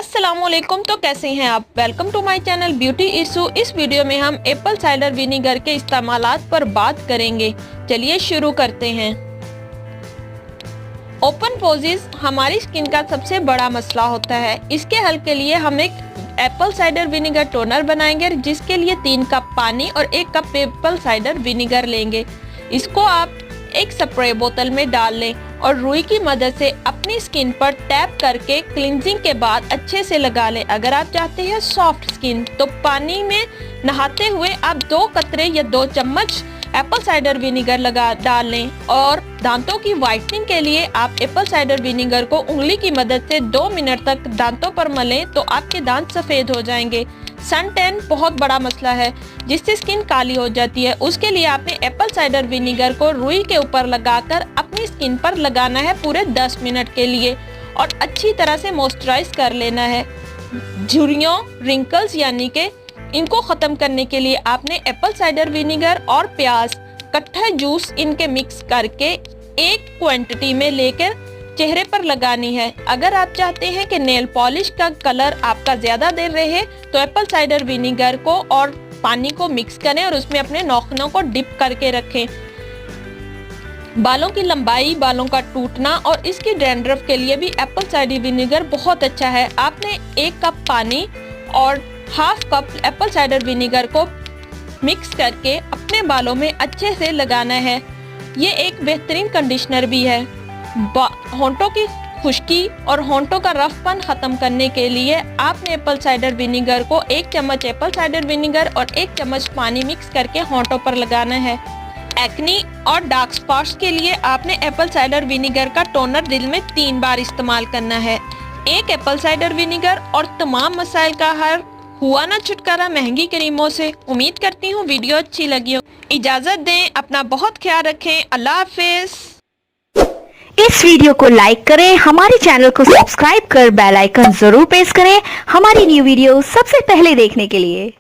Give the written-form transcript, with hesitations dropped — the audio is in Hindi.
अस्सलामुअलैकुम। तो कैसे हैं आप? Welcome to my channel beauty issue. इस वीडियो में हम एप्पल साइडर विनेगर के इस्तेमालात पर बात करेंगे। चलिए शुरू करते हैं। ओपन पोजेस हमारी स्किन का सबसे बड़ा मसला होता है। इसके हल के लिए हम एक एप्पल साइडर विनेगर टोनर बनाएंगे, जिसके लिए 3 कप पानी और 1 कप एप्पल साइडर विनेगर लेंगे। इसको आप एक स्प्रे बोतल में डाल लें और रुई की मदद से अपनी स्किन पर टैप करके क्लींजिंग के बाद अच्छे से लगा लें। अगर आप चाहते हैं सॉफ्ट स्किन तो पानी में नहाते हुए आप 2 कतरे या 2 चम्मच एप्पल साइडर विनेगर डाल लें। और दांतों की व्हाइटनिंग के लिए आप एप्पल साइडर विनेगर को उंगली की मदद से 2 मिनट तक दांतों पर मलें तो आपके दांत सफ़ेद हो जाएंगे। सन टैन बहुत बड़ा मसला है जिससे स्किन काली हो जाती है। उसके लिए आपने एप्पल साइडर विनेगर को रुई के ऊपर लगाकर अपनी स्किन पर लगाना है पूरे 10 मिनट के लिए और अच्छी तरह से मॉइस्चराइज कर लेना है। झुर्रियों, रिंकल्स यानी कि इनको ख़त्म करने के लिए आपने एप्पल साइडर विनेगर और प्याज कट्ठा जूस इनके मिक्स करके एक क्वांटिटी में लेकर चेहरे पर लगानी है। अगर आप चाहते हैं कि नेल पॉलिश का कलर आपका ज़्यादा देर रहे तो एप्पल साइडर विनेगर को और पानी को मिक्स करें और उसमें अपने नाखूनों को डिप करके रखें। बालों की लंबाई, बालों का टूटना और इसकी डैंड्रफ के लिए भी एप्पल साइडर विनेगर बहुत अच्छा है। आपने 1 कप पानी और half cup Apple cider vinegar को मिक्स करके अपने बालों में अच्छे से लगाना है। ये एक बेहतरीन कंडीशनर भी है। होंठों की खुश्की और होंठों का रफपन ख़त्म करने के लिए आपने एप्पल साइडर विनेगर को 1 चम्मच एप्पल साइडर विनेगर और 1 चम्मच पानी मिक्स करके होंठों पर लगाना है। एक्नी और डार्क स्पॉट्स के लिए आपने एप्पल साइडर विनेगर का टोनर दिन में 3 बार इस्तेमाल करना है। एक एप्पल साइडर विनेगर और तमाम मसाइल का हल हुआ ना छुटकारा महंगी क्रीमों से। उम्मीद करती हूँ वीडियो अच्छी लगी हो। इजाज़त दें, अपना बहुत ख्याल रखें। अल्लाह हाफिज़। इस वीडियो को लाइक करें, हमारे चैनल को सब्सक्राइब कर बेल आइकन जरूर प्रेस करें हमारी न्यू वीडियो सबसे पहले देखने के लिए।